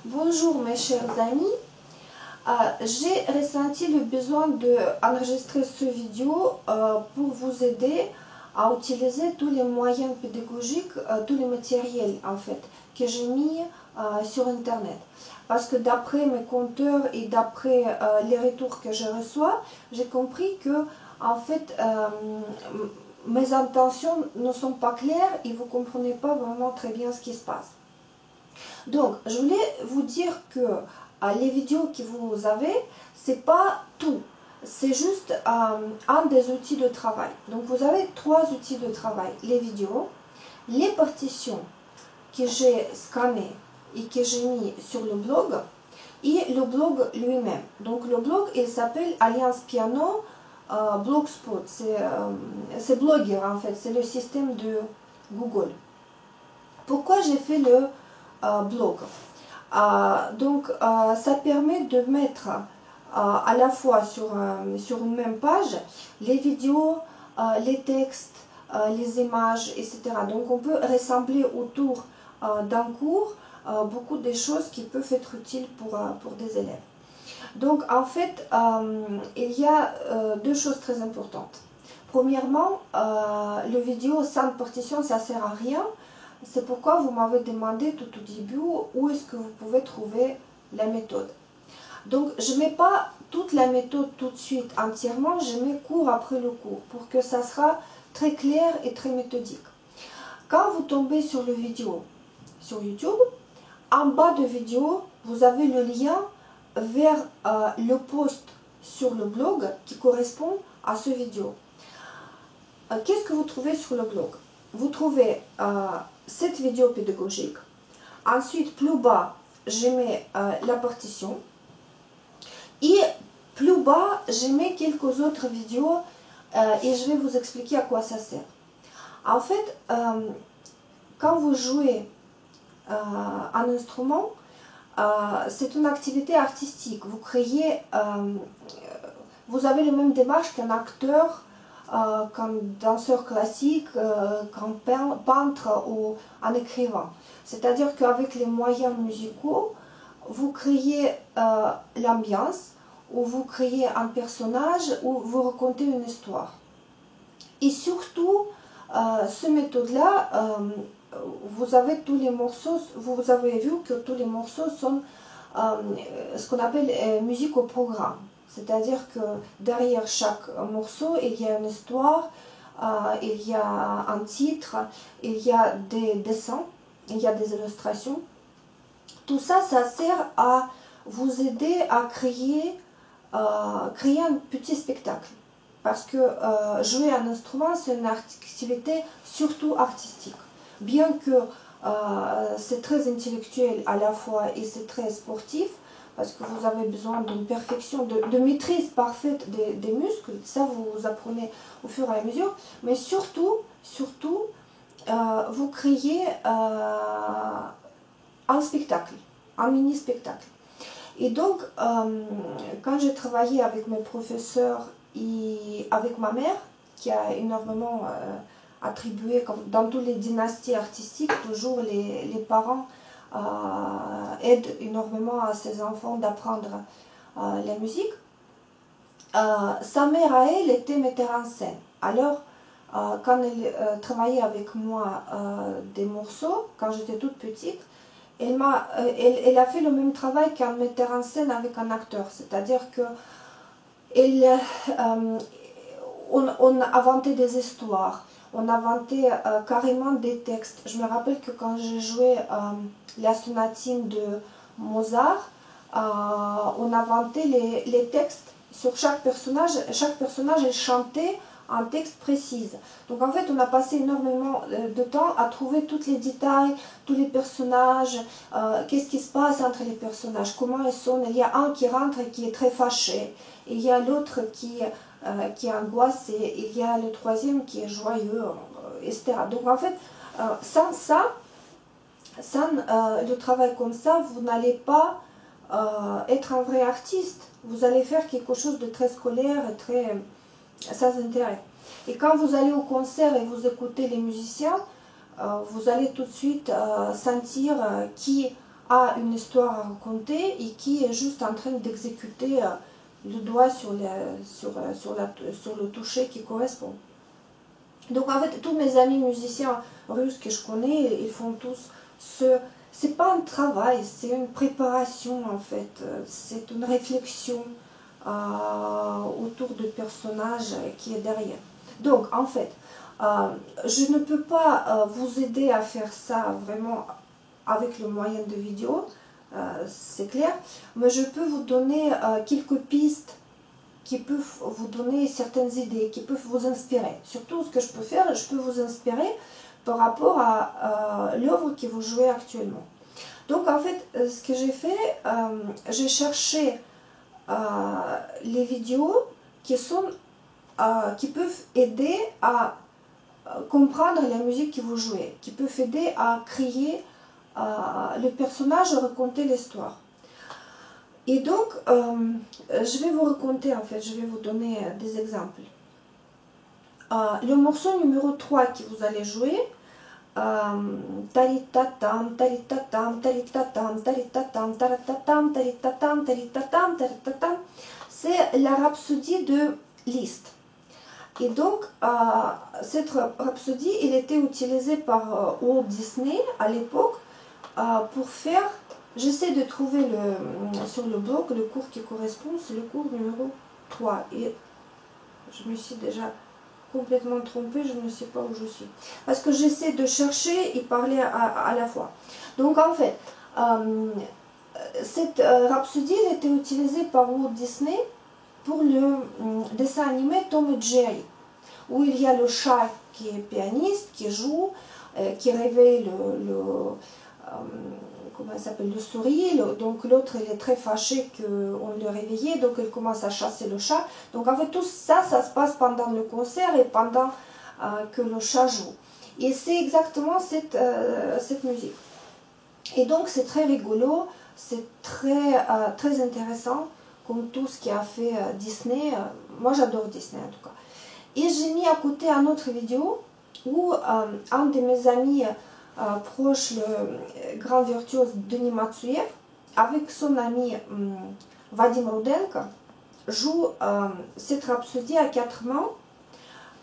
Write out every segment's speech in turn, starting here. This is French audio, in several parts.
Bonjour mes chers amis, j'ai ressenti le besoin d'enregistrer ce vidéo pour vous aider à utiliser tous les moyens pédagogiques, tous les matériels en fait que j'ai mis sur internet. Parce que d'après mes compteurs et d'après les retours que je reçois, j'ai compris que en fait mes intentions ne sont pas claires et vous ne comprenez pas vraiment très bien ce qui se passe. Donc, je voulais vous dire que les vidéos que vous avez, c'est pas tout. C'est juste un des outils de travail. Donc, vous avez 3 outils de travail. Les vidéos, les partitions que j'ai scannées et que j'ai mis sur le blog, et le blog lui-même. Donc, le blog, il s'appelle Alliance Piano Blogspot. C'est Blogger, en fait. C'est le système de Google. Pourquoi j'ai fait le blog. Ça permet de mettre à la fois sur une même page les vidéos, les textes, les images, etc. Donc on peut rassembler autour d'un cours beaucoup de choses qui peuvent être utiles pour des élèves. Donc en fait, il y a 2 choses très importantes. Premièrement, le vidéo sans partition, ça ne sert à rien. C'est pourquoi vous m'avez demandé tout au début où est-ce que vous pouvez trouver la méthode. Donc je ne mets pas toute la méthode tout de suite entièrement, je mets cours après le cours pour que ça sera très clair et très méthodique. Quand vous tombez sur le vidéo sur YouTube, en bas de vidéo, vous avez le lien vers le post sur le blog qui correspond à ce vidéo. Qu'est-ce que vous trouvez sur le blog? Vous trouvez cette vidéo pédagogique. Ensuite, plus bas, je mets la partition. Et plus bas, je mets quelques autres vidéos et je vais vous expliquer à quoi ça sert. En fait, quand vous jouez un instrument, c'est une activité artistique. Vous créez, vous avez la même démarche qu'un acteur, qu'un danseur classique, qu'un peintre ou un écrivain. C'est-à-dire qu'avec les moyens musicaux, vous créez l'ambiance, ou vous créez un personnage, ou vous racontez une histoire. Et surtout, cette méthode-là, vous avez tous les morceaux, vous avez vu que tous les morceaux sont ce qu'on appelle musique au programme. C'est-à-dire que derrière chaque morceau, il y a une histoire, il y a un titre, il y a des dessins, il y a des illustrations. Tout ça, ça sert à vous aider à créer un petit spectacle. Parce que jouer un instrument, c'est une activité surtout artistique. Bien que c'est très intellectuel à la fois et c'est très sportif, parce que vous avez besoin d'une perfection, de maîtrise parfaite des muscles, ça vous apprenez au fur et à mesure, mais surtout, vous créez un spectacle, un mini-spectacle. Et donc, quand j'ai travaillé avec mes professeurs et avec ma mère, qui a énormément attribué, comme dans toutes les dynasties artistiques, toujours les parents aident énormément à ses enfants d'apprendre la musique. Sa mère à elle était metteur en scène. Alors, quand elle travaillait avec moi des morceaux, quand j'étais toute petite, elle a fait le même travail qu'un metteur en scène avec un acteur. C'est-à-dire que on inventait des histoires, on inventait carrément des textes. Je me rappelle que quand j'ai joué la sonatine de Mozart, on inventait les textes sur chaque personnage. Chaque personnage, elle chantait un texte précis. Donc en fait, on a passé énormément de temps à trouver tous les détails, tous les personnages, qu'est-ce qui se passe entre les personnages, comment ils sont. Il y a un qui rentre et qui est très fâché, il y a l'autre qui est angoissé, il y a le troisième qui est joyeux, etc. Donc en fait, sans ça, sans le travail comme ça, vous n'allez pas être un vrai artiste. Vous allez faire quelque chose de très scolaire et très sans intérêt. Et quand vous allez au concert et vous écoutez les musiciens, vous allez tout de suite sentir qui a une histoire à raconter et qui est juste en train d'exécuter le doigt sur le toucher qui correspond. Donc en fait, tous mes amis musiciens russes que je connais, ils font tous ce... C'est pas un travail, c'est une préparation en fait, c'est une réflexion autour du personnage qui est derrière. Donc en fait, je ne peux pas vous aider à faire ça vraiment avec le moyen de vidéo, c'est clair, mais je peux vous donner quelques pistes qui peuvent vous donner certaines idées, qui peuvent vous inspirer. Surtout, ce que je peux faire, je peux vous inspirer par rapport à l'œuvre que vous jouez actuellement. Donc, en fait, ce que j'ai fait, j'ai cherché les vidéos qui peuvent aider à comprendre la musique que vous jouez, qui peuvent aider à créer le personnage, à raconter l'histoire. Et donc, je vais vous raconter, en fait, je vais vous donner des exemples. Le morceau numéro 3 que vous allez jouer, taritatam, taritatam, taritatam, taritatam, taratatam, taritatam, taritatam, taratatam, c'est la rhapsodie de Liszt. Et donc, cette rhapsodie, elle était utilisée par Walt Disney à l'époque pour faire... J'essaie de trouver sur le blog le cours qui correspond, c'est le cours numéro 3. Et je me suis déjà complètement trompée, je ne sais pas où je suis. Parce que j'essaie de chercher et parler à la fois. Donc en fait, cette rhapsodie elle était utilisée par Walt Disney pour le dessin animé Tom et Jerry, où il y a le chat qui est pianiste, qui joue, qui réveille comment ça s'appelle, le souris, donc l'autre il est très fâché qu'on le réveillait, donc il commence à chasser le chat. Donc en fait tout ça, ça se passe pendant le concert et pendant que le chat joue. Et c'est exactement cette musique. Et donc c'est très rigolo, c'est très intéressant, comme tout ce qui a fait Disney. Moi j'adore Disney en tout cas. Et j'ai mis à côté une autre vidéo où un de mes amis proche, le grand virtuose Denis Matsuev, avec son ami Vadim Rudenko, joue cette rhapsodie à 4 mains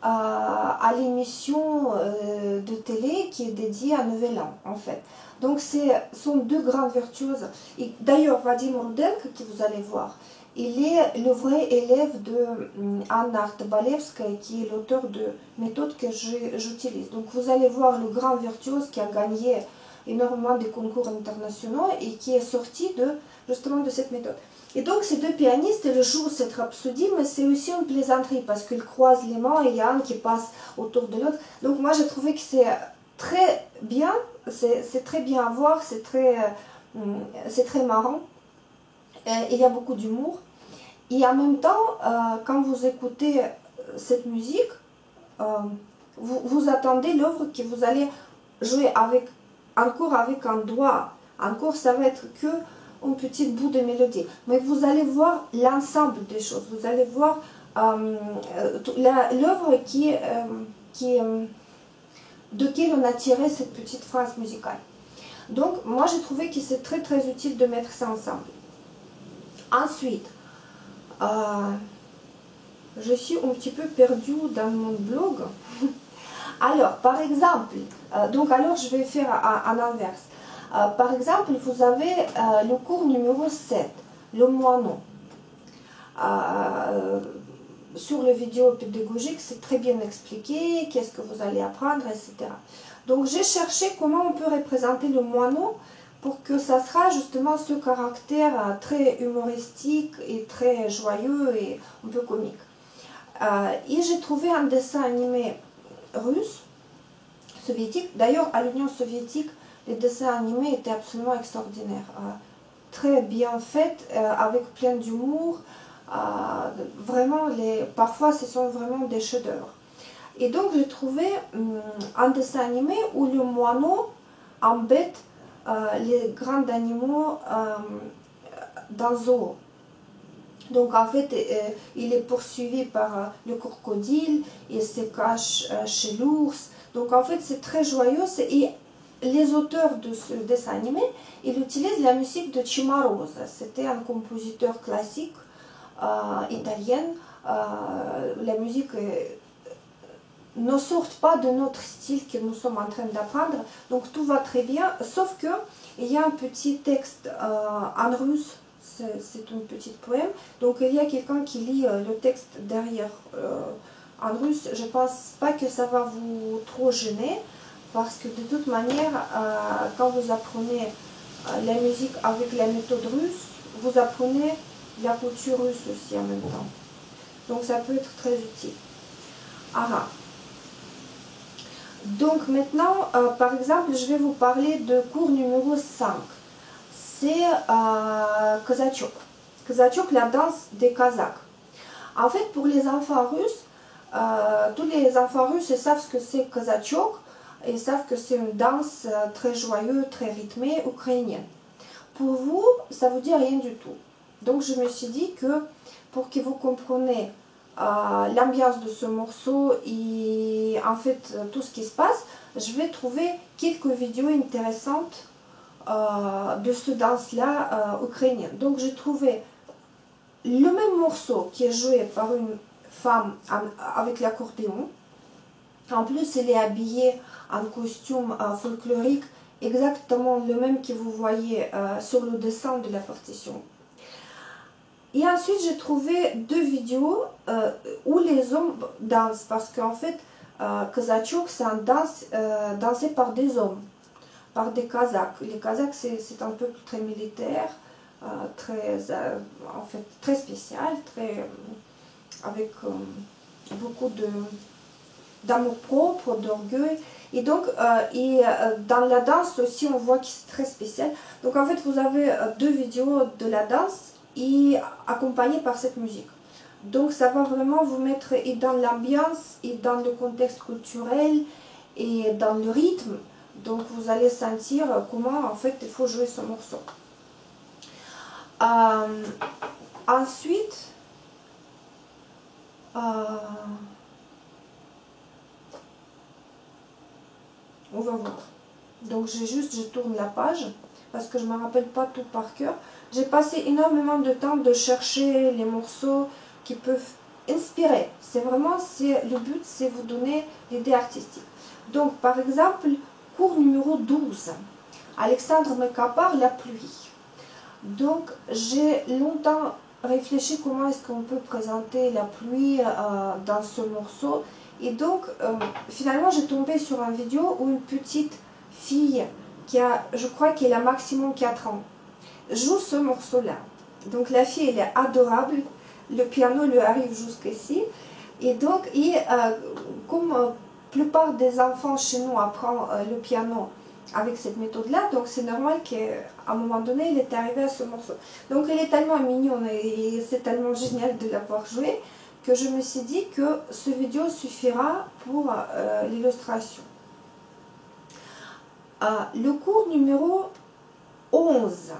à l'émission de télé qui est dédiée à Nouvel An, en fait. Donc, ce sont deux grands virtuoses. Et d'ailleurs, Vadim Rudenko, que vous allez voir, il est le vrai élève de Anna Artabalevskaya, qui est l'auteur de méthodes que j'utilise. Donc vous allez voir le grand virtuose qui a gagné énormément de concours internationaux et qui est sorti justement de cette méthode. Et donc ces deux pianistes, ils jouent cette rhapsodie, mais c'est aussi une plaisanterie parce qu'ils croisent les mains et il y a un qui passe autour de l'autre. Donc moi j'ai trouvé que c'est très bien, c'est très bien à voir, c'est très marrant. Il y a beaucoup d'humour. Et en même temps, quand vous écoutez cette musique, vous attendez l'œuvre que vous allez jouer encore avec un doigt. Encore, ça va être que un petit bout de mélodie. Mais vous allez voir l'ensemble des choses. Vous allez voir l'œuvre de qui on a tiré cette petite phrase musicale. Donc, moi, j'ai trouvé que c'est très utile de mettre ça ensemble. Ensuite, je suis un petit peu perdue dans mon blog. Alors, par exemple, alors je vais faire à l'inverse. Par exemple, vous avez le cours numéro 7, le moineau. Sur les vidéos pédagogiques, c'est très bien expliqué, qu'est-ce que vous allez apprendre, etc. Donc, j'ai cherché comment on peut représenter le moineau pour que ça sera justement ce caractère très humoristique et très joyeux et un peu comique. Et j'ai trouvé un dessin animé russe, soviétique. D'ailleurs, à l'Union soviétique, les dessins animés étaient absolument extraordinaires. Très bien faits, avec plein d'humour. Vraiment, parfois, ce sont vraiment des chefs-d'œuvre. Et donc, j'ai trouvé un dessin animé où le moineau embête les grands animaux dans zoo. Donc en fait, il est poursuivi par le crocodile, il se cache chez l'ours. Donc en fait, c'est très joyeux et les auteurs de ce dessin animé, ils utilisent la musique de Cimarosa. C'était un compositeur classique italien. La musique ne sort pas de notre style que nous sommes en train d'apprendre, donc tout va très bien, sauf que il y a un petit texte en russe, c'est un petit poème, donc il y a quelqu'un qui lit le texte derrière en russe. Je pense pas que ça va vous trop gêner, parce que de toute manière, quand vous apprenez la musique avec la méthode russe, vous apprenez la culture russe aussi en même temps. Donc ça peut être très utile. Ah. Donc maintenant, par exemple, je vais vous parler de cours numéro 5. C'est Kazachok. Kazachok, la danse des Kazakhs. En fait, pour les enfants russes, tous les enfants russes savent ce que c'est Kazachok. Ils savent que c'est une danse très joyeuse, très rythmée, ukrainienne. Pour vous, ça ne vous dit rien du tout. Donc je me suis dit que pour que vous compreniez l'ambiance de ce morceau et en fait tout ce qui se passe, je vais trouver quelques vidéos intéressantes de ce danse-là ukrainienne. Donc j'ai trouvé le même morceau qui est joué par une femme avec l'accordéon. En plus, elle est habillée en costume folklorique, exactement le même que vous voyez sur le dessin de la partition. Et ensuite, j'ai trouvé deux vidéos où les hommes dansent, parce qu'en fait, Kazachok, c'est un danse dansé par des hommes, par des Kazakhs. Les Kazakhs, c'est un peuple très militaire, en fait, très spécial, avec beaucoup d'amour propre, d'orgueil. Et donc, dans la danse aussi, on voit que c'est très spécial. Donc, en fait, vous avez deux vidéos de la danse et accompagnées par cette musique. Donc, ça va vraiment vous mettre et dans l'ambiance, et dans le contexte culturel, et dans le rythme. Donc, vous allez sentir comment, en fait, il faut jouer ce morceau. Ensuite, on va voir. Donc je tourne la page parce que je ne me rappelle pas tout par cœur. J'ai passé énormément de temps de chercher les morceaux qui peuvent inspirer. C'est vraiment, le but, c'est vous donner l'idée artistique. Donc par exemple, cours numéro 12. Alexandre Mekapar, la pluie. Donc j'ai longtemps réfléchi comment est-ce qu'on peut présenter la pluie dans ce morceau. Et donc, finalement, j'ai tombé sur une vidéo où une petite fille, qui a, je crois qu'elle a maximum 4 ans, joue ce morceau-là. Donc, la fille, elle est adorable. Le piano lui arrive jusqu'ici. Et donc, comme la plupart des enfants chez nous apprennent le piano avec cette méthode-là, donc c'est normal qu'à un moment donné, il est arrivé à ce morceau. Donc, elle est tellement mignonne et c'est tellement génial de l'avoir joué, que je me suis dit que ce vidéo suffira pour l'illustration. Le cours numéro 11,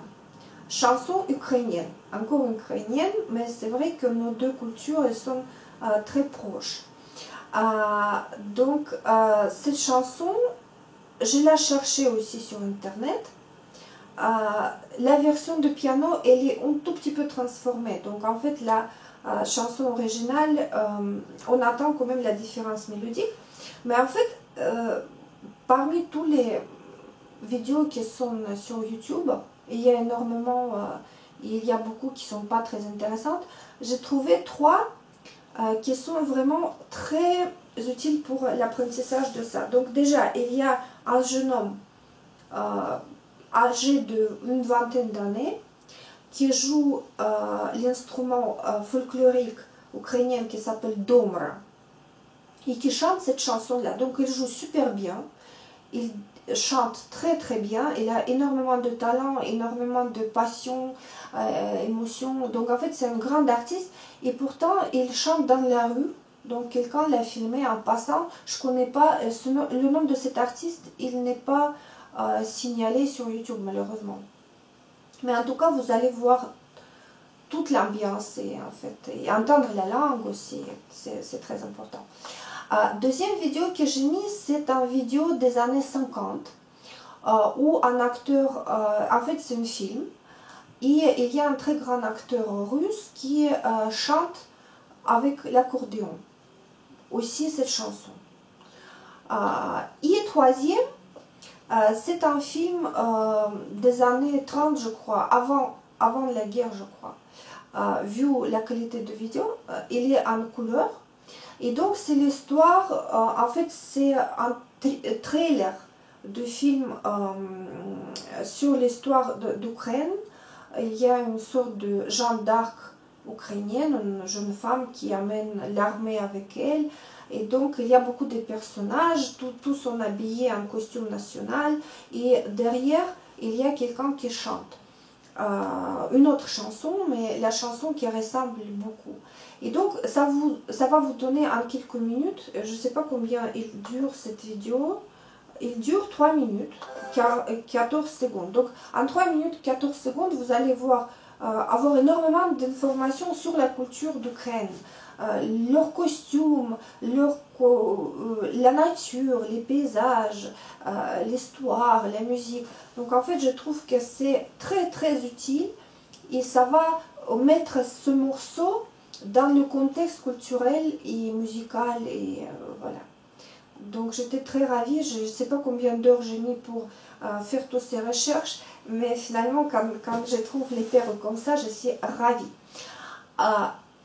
chanson ukrainienne. Encore ukrainienne, mais c'est vrai que nos deux cultures elles sont très proches. Donc, cette chanson, je l'ai cherchée aussi sur Internet. La version de piano, elle est un tout petit peu transformée. Donc, en fait, la chanson originale, on attend quand même la différence mélodique. Mais en fait, parmi tous les vidéos qui sont sur YouTube, il y a énormément, il y a beaucoup qui ne sont pas très intéressantes. J'ai trouvé 3 qui sont vraiment très utiles pour l'apprentissage de ça. Donc déjà, il y a un jeune homme âgé d'une vingtaine d'années qui joue l'instrument folklorique ukrainien qui s'appelle Domra et qui chante cette chanson-là. Donc il joue super bien, il chante très très bien, il a énormément de talent, énormément de passion, émotion. Donc en fait c'est un grand artiste et pourtant il chante dans la rue. Donc quelqu'un l'a filmé en passant. Je ne connais pas le nom de cet artiste, il n'est pas signalé sur YouTube malheureusement. Mais en tout cas, vous allez voir toute l'ambiance et, en fait, et entendre la langue aussi, c'est très important. Deuxième vidéo que j'ai mise, c'est une vidéo des années 50. où un acteur, en fait c'est un film, et il y a un très grand acteur russe qui chante avec l'accordéon. Aussi cette chanson. Et troisième, c'est un film des années 30, je crois, avant la guerre, je crois. Vu la qualité de vidéo, il est en couleur. Et donc, c'est l'histoire, en fait, c'est un trailer de film sur l'histoire d'Ukraine. Il y a une sorte de Jeanne d'Arc ukrainienne, une jeune femme qui amène l'armée avec elle. Et donc, il y a beaucoup de personnages, tous sont habillés en costume national. Et derrière, il y a quelqu'un qui chante. Une autre chanson, mais la chanson qui ressemble beaucoup. Et donc, ça va vous donner en quelques minutes, je ne sais pas combien il dure cette vidéo, il dure 3 minutes, 14 secondes. Donc, en 3 minutes, 14 secondes, vous allez voir, avoir énormément d'informations sur la culture d'Ukraine. Leurs costumes, la nature, les paysages, l'histoire, la musique. Donc en fait, je trouve que c'est très très utile et ça va mettre ce morceau dans le contexte culturel et musical et voilà. Donc j'étais très ravie, je ne sais pas combien d'heures j'ai mis pour faire toutes ces recherches, mais finalement quand je trouve les terres comme ça, je suis ravie.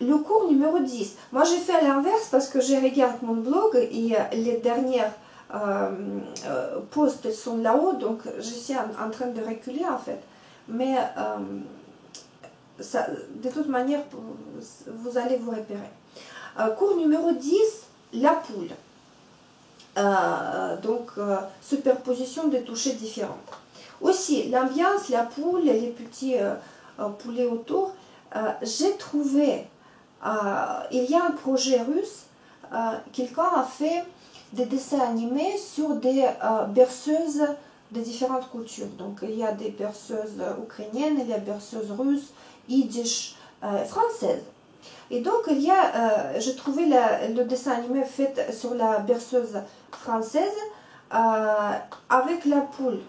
Le cours numéro 10, moi j'ai fait à l'inverse parce que je regarde mon blog et les dernières posts sont là-haut, donc je suis en train de reculer en fait. Mais ça, de toute manière, vous allez vous repérer. Cours numéro 10, la poule. Donc, superposition de touchés différentes. Aussi, l'ambiance, la poule, les petits poulets autour. J'ai trouvé, il y a un projet russe, quelqu'un a fait des dessins animés sur des berceuses de différentes cultures. Donc, il y a des berceuses ukrainiennes, il y a des berceuses russes, yiddish, françaises. Et donc, il y a, j'ai trouvé le dessin animé fait sur la berceuse française avec la poule.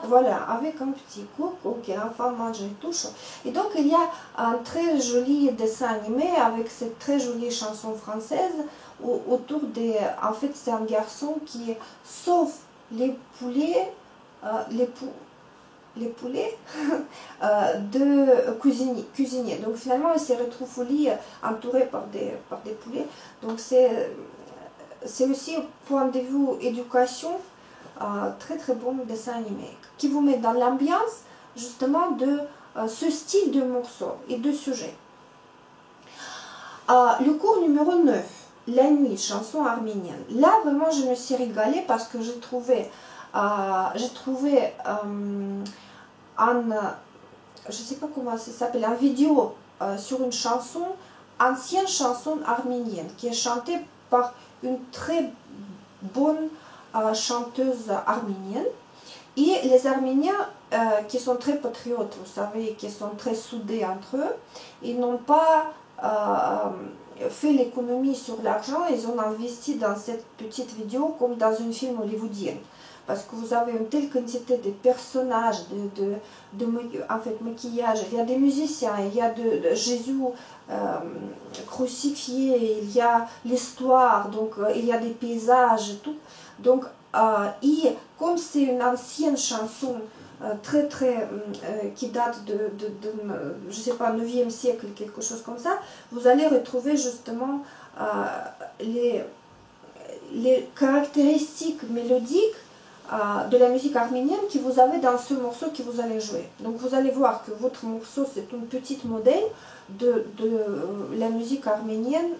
Voilà, avec un petit coucou que l'enfant mangeait tout chaud. Et donc, il y a un très joli dessin animé avec cette très jolie chanson française autour des... En fait, c'est un garçon qui sauve les poulets, les poulets de cuisiniers. Donc, finalement, il se retrouve au lit entouré par des poulets. Donc, c'est aussi, point de vue éducation, très très bon dessin animé qui vous met dans l'ambiance justement de ce style de morceau et de sujet. Le cours numéro 9, la nuit, chanson arménienne. Là vraiment je me suis régalée parce que j'ai trouvé je sais pas comment ça s'appelle, une vidéo sur une chanson, ancienne chanson arménienne qui est chantée par une très bonne chanteuse arménienne. Et les Arméniens qui sont très patriotes, vous savez, qui sont très soudés entre eux, ils n'ont pas fait l'économie sur l'argent, ils ont investi dans cette petite vidéo comme dans un film hollywoodien. Parce que vous avez une telle quantité de personnages, en fait, maquillage, il y a des musiciens, il y a de Jésus crucifié, il y a l'histoire, donc il y a des paysages, tout. Donc, et comme c'est une ancienne chanson très très qui date de je sais pas, 9e siècle, quelque chose comme ça, vous allez retrouver justement les caractéristiques mélodiques de la musique arménienne que vous avez dans ce morceau que vous allez jouer. Donc vous allez voir que votre morceau c'est une petite modèle de la musique arménienne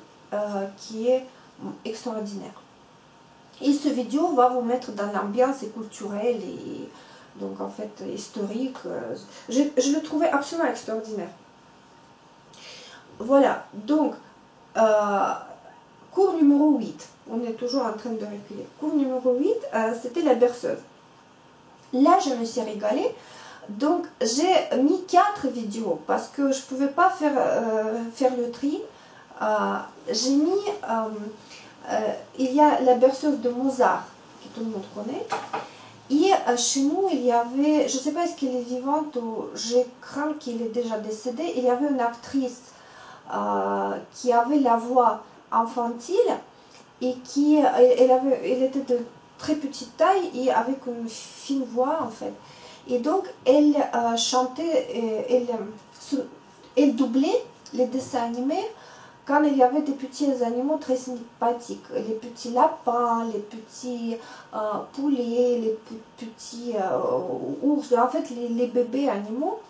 qui est extraordinaire. Et ce vidéo va vous mettre dans l'ambiance culturelle et donc en fait historique. Je le trouvais absolument extraordinaire. Voilà, donc cours numéro 8, on est toujours en train de reculer. Cours numéro 8, c'était la berceuse. Là, je me suis régalée Donc j'ai mis 4 vidéos parce que je ne pouvais pas faire le tri. J'ai mis, il y a la berceuse de Mozart, que tout le monde connaît. Et chez nous, il y avait, je ne sais pas est-ce qu'elle est vivante ou je crains qu'il est déjà décédé, il y avait une actrice qui avait la voix infantile et qui, elle était de très petite taille et avec une fine voix en fait. Et donc elle chantait, elle doublait les dessins animés quand il y avait des petits animaux très sympathiques, les petits lapins, les petits poulets, les petits ours, en fait les bébés animaux.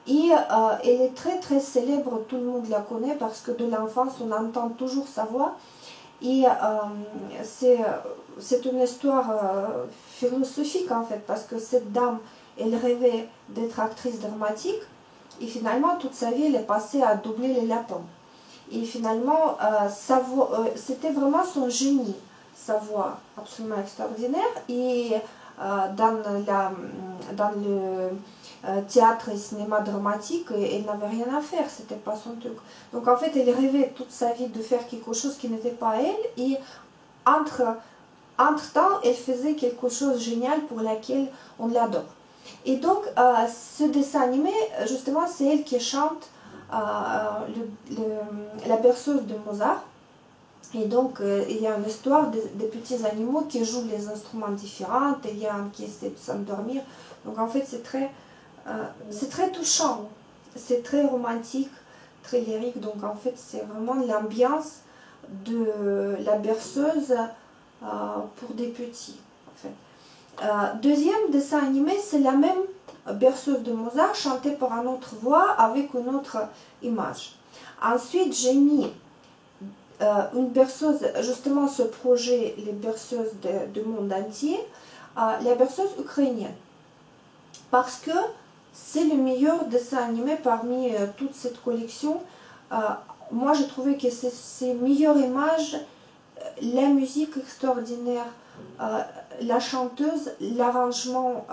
Et elle est très très célèbre, tout le monde la connaît parce que de l'enfance on entend toujours sa voix. Et c'est une histoire philosophique en fait, parce que cette dame, elle rêvait d'être actrice dramatique et finalement toute sa vie elle est passée à doubler les lapins. Et finalement, c'était vraiment son génie, sa voix absolument extraordinaire. Et dans le théâtre et cinéma dramatique, elle n'avait rien à faire, c'était pas son truc. Donc en fait, elle rêvait toute sa vie de faire quelque chose qui n'était pas elle. Et entre-temps, elle faisait quelque chose de génial pour laquelle on l'adore. Et donc, ce dessin animé, justement, c'est elle qui chante la berceuse de Mozart. Et donc, il y a une histoire des petits animaux qui jouent les instruments différents. Il y a un qui essaie de s'endormir. Donc, en fait, c'est très touchant. C'est très romantique, très lyrique. Donc, en fait, c'est vraiment l'ambiance de la berceuse pour des petits. En fait. Deuxième dessin animé, c'est la même berceuse de Mozart chantée par une autre voix avec une autre image. Ensuite, j'ai mis une berceuse, justement ce projet, les berceuses du monde entier, la berceuse ukrainienne. Parce que c'est le meilleur dessin animé parmi toute cette collection. Moi, j'ai trouvé que c'est ces meilleures images, la musique extraordinaire, la chanteuse, l'arrangement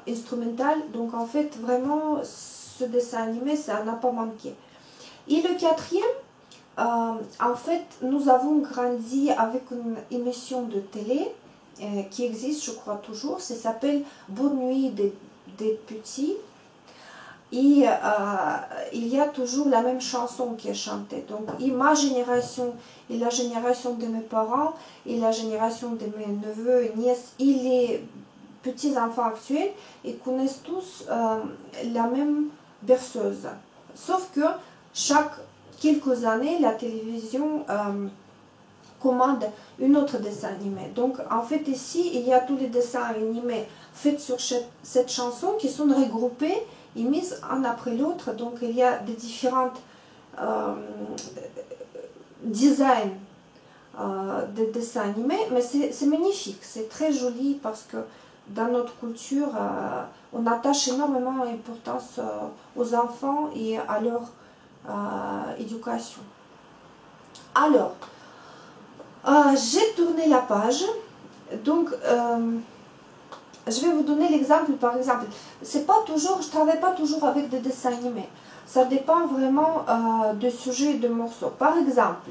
instrumental. Donc en fait, vraiment, ce dessin animé, ça n'a pas manqué. Et le quatrième, en fait, nous avons grandi avec une émission de télé qui existe, je crois toujours. Ça s'appelle Bonne nuit des petits. Et il y a toujours la même chanson qui est chantée. Donc, et ma génération, et la génération de mes parents, et la génération de mes neveux et nièces, et les petits-enfants actuels, ils connaissent tous la même berceuse. Sauf que chaque quelques années, la télévision commande une autre dessin animé. Donc, en fait, ici, il y a tous les dessins animés faits sur cette chanson qui sont regroupés et mises un après l'autre. Donc, il y a des différents designs de dessins animés, mais c'est magnifique, c'est très joli parce que dans notre culture, on attache énormément d'importance aux enfants et à leur éducation. Alors, j'ai tourné la page, donc je vais vous donner l'exemple. Par exemple, c'est pas toujours, je travaille pas toujours avec des dessins animés, ça dépend vraiment du sujet et de morceau. Par exemple,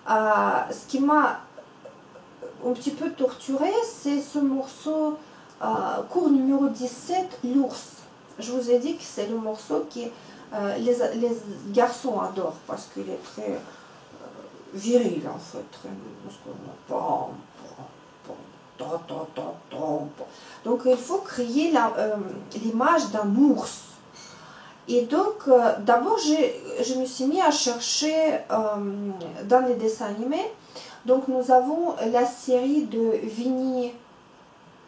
ce qui m'a un petit peu torturé, c'est ce morceau cours numéro 17, l'ours. Je vous ai dit que c'est le morceau qui les garçons adorent parce qu'il est très viril en fait, très donc il faut créer l'image d'un ours. Et donc d'abord je me suis mis à chercher dans les dessins animés. Donc nous avons la série de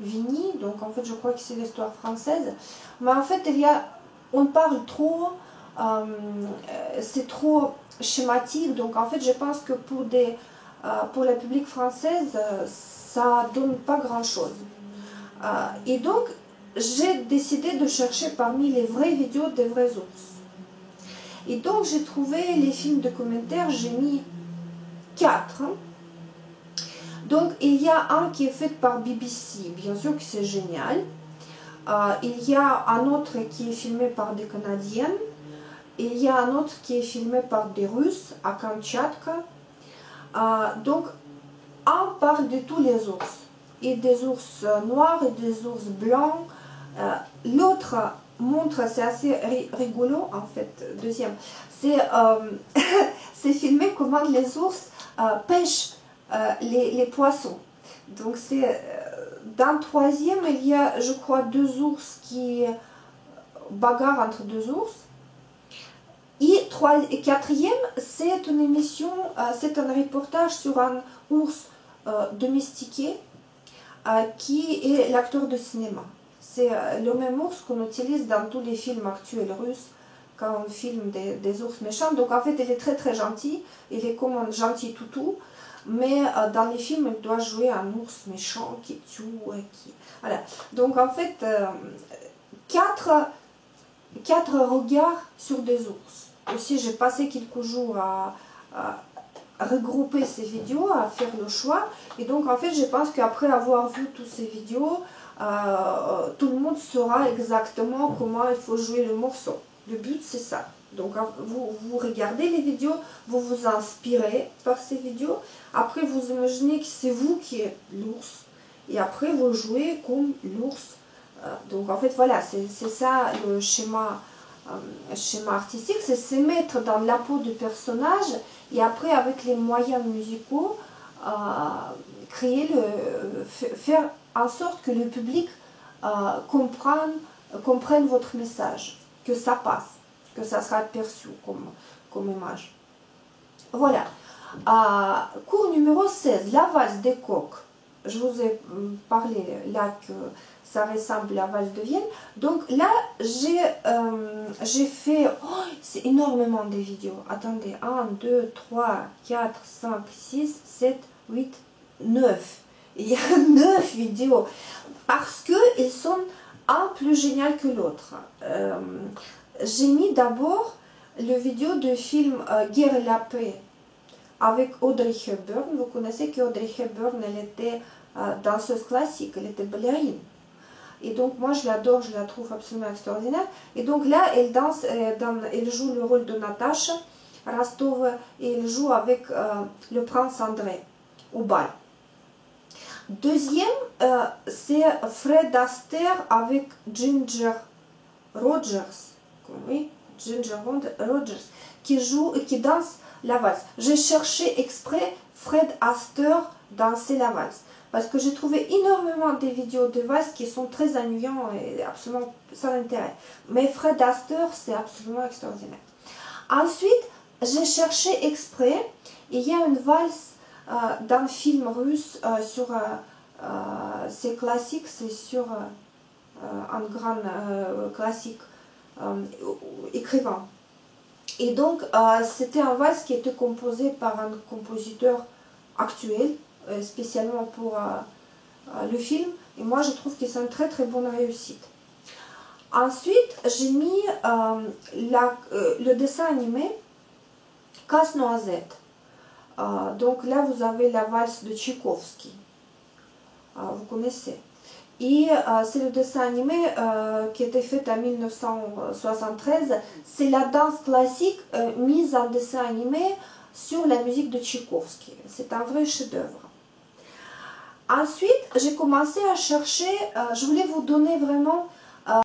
Vigny, donc en fait je crois que c'est l'histoire française, mais en fait on parle trop, c'est trop schématique, donc en fait je pense que pour la public française ça donne pas grand chose. Et donc j'ai décidé de chercher parmi les vraies vidéos des vrais ours. Et donc j'ai trouvé les films documentaires, j'ai mis 4. Donc il y a un qui est fait par BBC, bien sûr que c'est génial. Il y a un autre qui est filmé par des Canadiennes. Il y a un autre qui est filmé par des Russes à Kamtchatka. Donc, on parle de tous les ours. Et des ours noirs et des ours blancs. L'autre montre, c'est assez rigolo en fait, deuxième. C'est filmé comment les ours pêchent les poissons. Donc, dans le troisième, il y a, je crois, deux ours qui bagarrent entre deux ours. Et quatrième, c'est une émission, c'est un reportage sur un ours domestiqué qui est l'acteur de cinéma. C'est le même ours qu'on utilise dans tous les films actuels russes quand on filme des ours méchants. Donc en fait, il est très très gentil, il est comme un gentil toutou, mais dans les films, il doit jouer un ours méchant qui tue. Voilà. Donc en fait, quatre regards sur des ours. Aussi, j'ai passé quelques jours à regrouper ces vidéos, à faire le choix. Et donc, en fait, je pense qu'après avoir vu toutes ces vidéos, tout le monde saura exactement comment il faut jouer le morceau. Le but, c'est ça. Donc, vous regardez les vidéos, vous vous inspirez par ces vidéos. Après, vous imaginez que c'est vous qui êtes l'ours. Et après, vous jouez comme l'ours. Donc, en fait, voilà, c'est ça le schéma artistique, c'est se mettre dans la peau du personnage et après avec les moyens musicaux faire en sorte que le public comprenne votre message, que ça passe, que ça sera perçu comme image. Voilà. Cours numéro 16, la valse des coqs. Je vous ai parlé là que ça ressemble à la valse de Vienne. Donc là, j'ai fait c'est énormément de vidéos. Attendez, 1, 2, 3, 4, 5, 6, 7, 8, 9. Il y a 9 vidéos parce qu'elles sont un plus géniales que l'autre. J'ai mis d'abord le vidéo de film Guerre et la paix avec Audrey Hepburn. Vous connaissez qu'Audrey Hepburn, elle était danseuse classique, elle était ballerine. Et donc moi je l'adore, je la trouve absolument extraordinaire. Et donc là elle danse, elle joue le rôle de Natacha Rostova et elle joue avec le prince André au bal. Deuxième, c'est Fred Astaire avec Ginger Rogers, oui, Ginger Rogers, qui danse la valse. J'ai cherché exprès Fred Astaire danser la valse. Parce que j'ai trouvé énormément de vidéos de valse qui sont très ennuyants et absolument sans intérêt. Mais Fred Astaire, c'est absolument extraordinaire. Ensuite, j'ai cherché exprès, il y a une valse d'un film russe c'est classique, c'est sur un grand classique écrivain. Et donc, c'était un valse qui était composé par un compositeur actuel, spécialement pour le film. Et moi, je trouve que c'est une très très bonne réussite. Ensuite, j'ai mis le dessin animé Casse-Noisette. Donc là, vous avez la valse de Tchaïkovski. Vous connaissez. Et c'est le dessin animé qui a été fait en 1973. C'est la danse classique mise en dessin animé sur la musique de Tchaïkovski. C'est un vrai chef-d'œuvre. Ensuite, j'ai commencé à chercher, je voulais vous donner vraiment